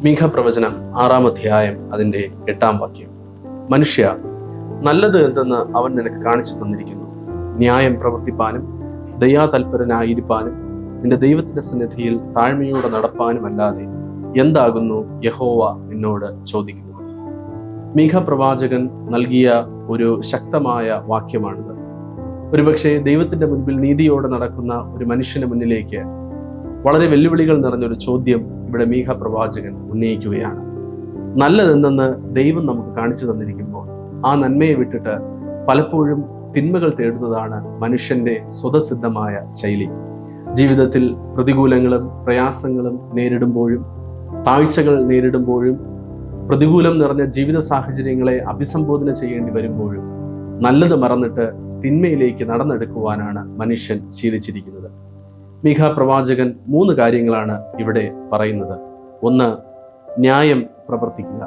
മീഖ പ്രവചനം 6-ാം അധ്യായം അതിൻ്റെ 8-ാം വാക്യം. മനുഷ്യ, നല്ലത് എന്തെന്ന് അവൻ നിനക്ക് കാണിച്ചു തന്നിരിക്കുന്നു. ന്യായം പ്രവർത്തിപ്പാനും ദയാതൽപരനായിരിക്കാനും നിന്റെ ദൈവത്തിന്റെ സന്നിധിയിൽ താഴ്മയോടെ നടപ്പാനും അല്ലാതെ എന്താകുന്നു യഹോവ നിന്നോട് ചോദിക്കുന്നത്? മീഖ പ്രവാചകൻ നൽകിയ ഒരു ശക്തമായ വാക്യമാണിത്. ഒരുപക്ഷെ ദൈവത്തിന്റെ മുൻപിൽ നീതിയോടെ നടക്കുന്ന ഒരു മനുഷ്യന് മുന്നിലേക്ക് വളരെ വെല്ലുവിളികൾ നിറഞ്ഞൊരു ചോദ്യം ഇവിടെ മീഖ പ്രവാചകൻ ഉന്നയിക്കുകയാണ്. നല്ലതെന്തെന്ന് ദൈവം നമുക്ക് കാണിച്ചു തന്നിരിക്കുമ്പോൾ ആ നന്മയെ വിട്ടിട്ട് പലപ്പോഴും തിന്മകൾ തേടുന്നതാണ് മനുഷ്യന്റെ സ്വതസിദ്ധമായ ശൈലി. ജീവിതത്തിൽ പ്രതികൂലങ്ങളും പ്രയാസങ്ങളും നേരിടുമ്പോഴും താഴ്ചകൾ നേരിടുമ്പോഴും പ്രതികൂലം നിറഞ്ഞ ജീവിത സാഹചര്യങ്ങളെ അഭിസംബോധന ചെയ്യേണ്ടി വരുമ്പോഴും നല്ലത് മറന്നിട്ട് തിന്മയിലേക്ക് നടന്നെടുക്കുവാനാണ് മനുഷ്യൻ ശീലിച്ചിരിക്കുന്നത്. മീഖ പ്രവാചകൻ 3 കാര്യങ്ങളാണ് ഇവിടെ പറയുന്നത്. 1, ന്യായം പ്രവർത്തിക്കുക.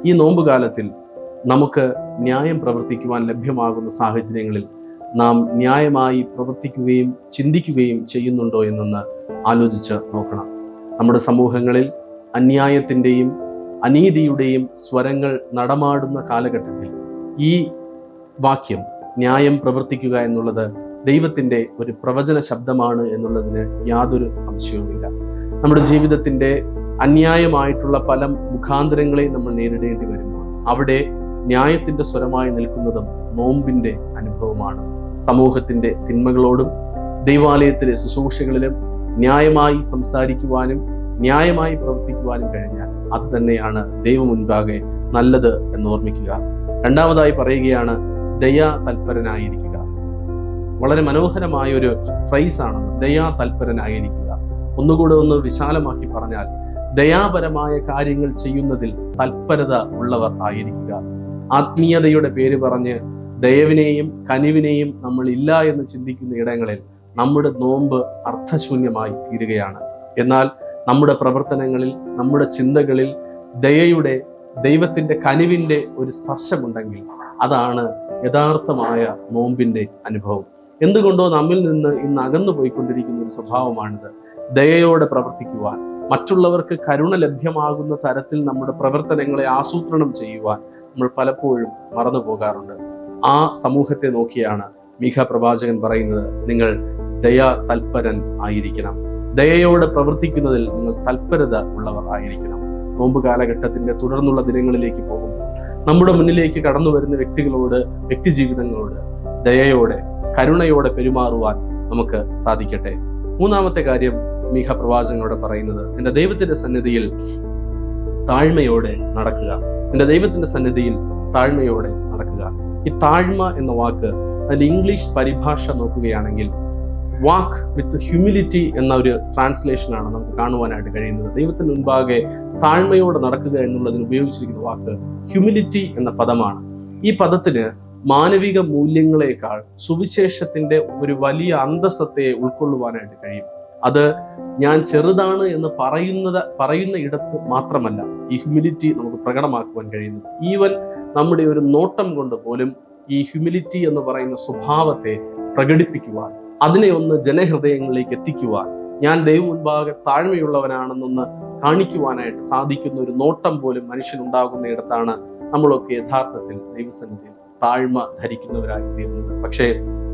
ഈ നോമ്പുകാലത്തിൽ നമുക്ക് ന്യായം പ്രവർത്തിക്കുവാൻ ലഭ്യമാകുന്ന സാഹചര്യങ്ങളിൽ നാം ന്യായമായി പ്രവർത്തിക്കുകയും ചിന്തിക്കുകയും ചെയ്യുന്നുണ്ടോ എന്നൊന്ന് ആലോചിച്ച് നോക്കണം. നമ്മുടെ സമൂഹങ്ങളിൽ അന്യായത്തിൻ്റെയും അനീതിയുടെയും സ്വരങ്ങൾ നടമാടുന്ന കാലഘട്ടത്തിൽ ഈ വാക്യം ന്യായം പ്രവർത്തിക്കുക എന്നുള്ളത് ദൈവത്തിൻ്റെ ഒരു പ്രവചന ശബ്ദമാണ് എന്നുള്ളതിന് യാതൊരു സംശയവുമില്ല. നമ്മുടെ ജീവിതത്തിൻ്റെ അന്യായമായിട്ടുള്ള പല മുഖാന്തരങ്ങളെയും നമ്മൾ നേരിടേണ്ടി വരുമ്പോൾ അവിടെ ന്യായത്തിൻ്റെ സ്വരമായി നിൽക്കുന്നതും നോമ്പിൻ്റെ അനുഭവമാണ്. സമൂഹത്തിൻ്റെ തിന്മകളോടും ദൈവാലയത്തിലെ ശുശ്രൂഷകളിലും ന്യായമായി സംസാരിക്കുവാനും ന്യായമായി പ്രവർത്തിക്കുവാനും കഴിഞ്ഞാൽ അത് തന്നെയാണ് ദൈവം മുൻപാകെ നല്ലത് എന്ന് ഓർമ്മിക്കുക. 2ാമതായി പറയുകയാണ് ദയാ തൽപരനായിരിക്കുക. വളരെ മനോഹരമായ ഒരു ഫ്രൈസാണ് ദയാ തൽപരനായിരിക്കുക. ഒന്നുകൂടെ ഒന്ന് വിശാലമാക്കി പറഞ്ഞാൽ ദയാപരമായ കാര്യങ്ങൾ ചെയ്യുന്നതിൽ തൽപരത ഉള്ളവർ ആയിരിക്കുക. ആത്മീയതയുടെ പേര് പറഞ്ഞ് ദയവിനെയും കനിവിനെയും നമ്മൾ ഇല്ല എന്ന് ചിന്തിക്കുന്ന ഇടങ്ങളിൽ നമ്മുടെ നോമ്പ് അർത്ഥശൂന്യമായി തീരുകയാണ്. എന്നാൽ നമ്മുടെ പ്രവർത്തനങ്ങളിൽ, നമ്മുടെ ചിന്തകളിൽ ദയയുടെ, ദൈവത്തിന്റെ കനിവിന്റെ ഒരു സ്പർശമുണ്ടെങ്കിൽ അതാണ് യഥാർത്ഥമായ നോമ്പിന്റെ അനുഭവം. എന്തുകൊണ്ടോ നമ്മിൽ നിന്ന് ഇന്ന് അകന്നു പോയിക്കൊണ്ടിരിക്കുന്ന ഒരു സ്വഭാവമാണിത്. ദയയോടെ പ്രവർത്തിക്കുവാൻ, മറ്റുള്ളവർക്ക് കരുണ ലഭ്യമാകുന്ന തരത്തിൽ നമ്മുടെ പ്രവർത്തനങ്ങളെ ആസൂത്രണം ചെയ്യുവാൻ നമ്മൾ പലപ്പോഴും മറന്നു പോകാറുണ്ട്. ആ സമൂഹത്തെ നോക്കിയാണ് മീഖ പ്രവാചകൻ പറയുന്നത്, നിങ്ങൾ ദയാ തൽപരൻ ആയിരിക്കണം. ദയയോടെ പ്രവർത്തിക്കുന്നതിൽ നിങ്ങൾ തൽപരത ഉള്ളവർ ആയിരിക്കണം. നോമ്പ് കാലഘട്ടത്തിന്റെ തുടർന്നുള്ള ദിനങ്ങളിലേക്ക് പോകുമ്പോൾ നമ്മുടെ മുന്നിലേക്ക് കടന്നു വരുന്ന വ്യക്തികളോട്, വ്യക്തി ജീവിതങ്ങളോട് ദയയോടെ, കരുണയോടെ പെരുമാറുവാൻ നമുക്ക് സാധിക്കട്ടെ. 3ാമത്തെ കാര്യം മീഖ പ്രവാചകനോട് പറയുന്നത്, നിന്റെ ദൈവത്തിന്റെ സന്നിധിയിൽ താഴ്മയോടെ നടക്കുക. നിന്റെ ദൈവത്തിന്റെ സന്നിധിയിൽ താഴ്മയോടെ നടക്കുക. ഈ താഴ്മ എന്ന വാക്ക് അതിന്റെ ഇംഗ്ലീഷ് പരിഭാഷ നോക്കുകയാണെങ്കിൽ വാക്ക് വിത്ത് ഹ്യൂമിലിറ്റി എന്ന ഒരു ട്രാൻസ്ലേഷനാണ് നമുക്ക് കാണുവാനായിട്ട് കഴിയുന്നത്. ദൈവത്തിന് മുൻപാകെ താഴ്മയോടെ നടക്കുക എന്നുള്ളതിന് ഉപയോഗിച്ചിരിക്കുന്ന വാക്ക് ഹ്യൂമിലിറ്റി എന്ന പദമാണ്. ഈ പദത്തിന് മാനവിക മൂല്യങ്ങളെക്കാൾ സുവിശേഷത്തിന്റെ ഒരു വലിയ അന്തസ്സത്തെ ഉൾക്കൊള്ളുവാനായിട്ട് കഴിയും. അത് ഞാൻ ചെറുതാണ് എന്ന് പറയുന്ന ഇടത്ത് മാത്രമല്ല ഈ ഹ്യൂമിലിറ്റി നമുക്ക് പ്രകടമാക്കുവാൻ കഴിയുന്നത്. ഈവൻ നമ്മുടെ ഒരു നോട്ടം കൊണ്ട് പോലും ഈ ഹ്യൂമിലിറ്റി എന്ന് പറയുന്ന സ്വഭാവത്തെ പ്രകടിപ്പിക്കുവാൻ, അതിനെ ഒന്ന് ജനഹൃദയങ്ങളിലേക്ക് എത്തിക്കുവാൻ, ഞാൻ ദൈവം മുൻപാകെ താഴ്മയുള്ളവനാണെന്നൊന്ന് കാണിക്കുവാനായിട്ട് സാധിക്കുന്ന ഒരു നോട്ടം പോലും മനുഷ്യനുണ്ടാകുന്ന ഇടത്താണ് നമ്മളൊക്കെ യഥാർത്ഥത്തിൽ ദൈവസന്നിധിയിൽ താഴ്മ ധരിക്കുന്നവരായി തീരുന്നത്. പക്ഷേ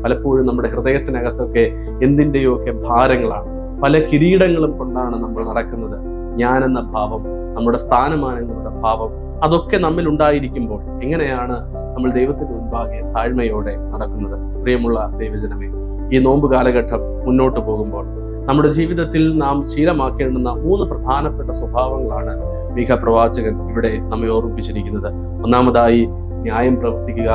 പലപ്പോഴും നമ്മുടെ ഹൃദയത്തിനകത്തൊക്കെ എന്തിൻ്റെയോ ഒക്കെ ഭാരങ്ങളാണ്. പല കിരീടങ്ങളും കൊണ്ടാണ് നമ്മൾ നടക്കുന്നത്. ഞാനെന്ന ഭാവം, നമ്മുടെ സ്ഥാനമാനങ്ങളുടെ ഭാവം, അതൊക്കെ നമ്മിൽ ഉണ്ടായിരിക്കുമ്പോൾ എങ്ങനെയാണ് നമ്മൾ ദൈവത്തിന് മുൻപാകെ താഴ്മയോടെ നടക്കുന്നത്? പ്രിയമുള്ള ദൈവജനമേ, ഈ നോമ്പ് കാലഘട്ടം മുന്നോട്ട് പോകുമ്പോൾ നമ്മുടെ ജീവിതത്തിൽ നാം ശീലമാക്കേണ്ടുന്ന 3 പ്രധാനപ്പെട്ട സ്വഭാവങ്ങളാണ് മീഖ പ്രവാചകൻ ഇവിടെ നമ്മെ ഓർമ്മിപ്പിച്ചിരിക്കുന്നത്. 1ാമതായി ന്യായം പ്രവർത്തിക്കുക,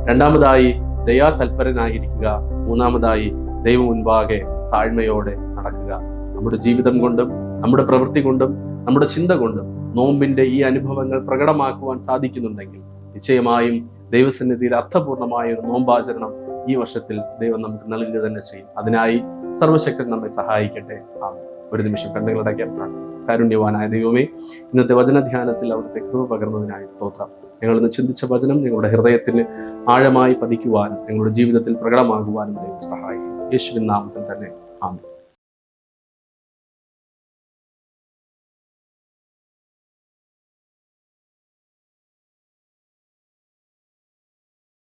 2ാമതായി ദയാ തൽപരനായിരിക്കുക, 3ാമതായി ദൈവം മുൻപാകെ താഴ്മയോടെ നടക്കുക. നമ്മുടെ ജീവിതം കൊണ്ടും നമ്മുടെ പ്രവൃത്തി കൊണ്ടും നമ്മുടെ ചിന്ത കൊണ്ടും നോമ്പിന്റെ ഈ അനുഭവങ്ങൾ പ്രകടമാക്കുവാൻ സാധിക്കുന്നുണ്ടെങ്കിൽ നിശ്ചയമായും ദൈവസന്നിധിയിൽ അർത്ഥപൂർണമായ ഒരു നോമ്പാചരണം ഈ വർഷത്തിൽ ദൈവം നമുക്ക് നൽകുക തന്നെ ചെയ്യും. അതിനായി സർവശക്തൻ നമ്മെ സഹായിക്കട്ടെ. ഒരു നിമിഷം കണ്ണുകളടയ്ക്കാൻ പ്രാർത്ഥിക്കും. കാരുണ്യവാനായ ദൈവമേ, ഇന്നത്തെ വചനധ്യാനത്തിൽ അവിടുത്തെ കൃപ പകർന്നതിനായി സ്തോത്രം. ഞങ്ങൾ ഇന്ന് ചിന്തിച്ച വചനം നിങ്ങളുടെ ഹൃദയത്തിൽ ആഴമായി പതിക്കുവാനും നിങ്ങളുടെ ജീവിതത്തിൽ പ്രകടമാകുവാനും ദൈവം സഹായിക്കും. യേശുവിൻ നാമത്തിൽ തന്നെ ആമേൻ.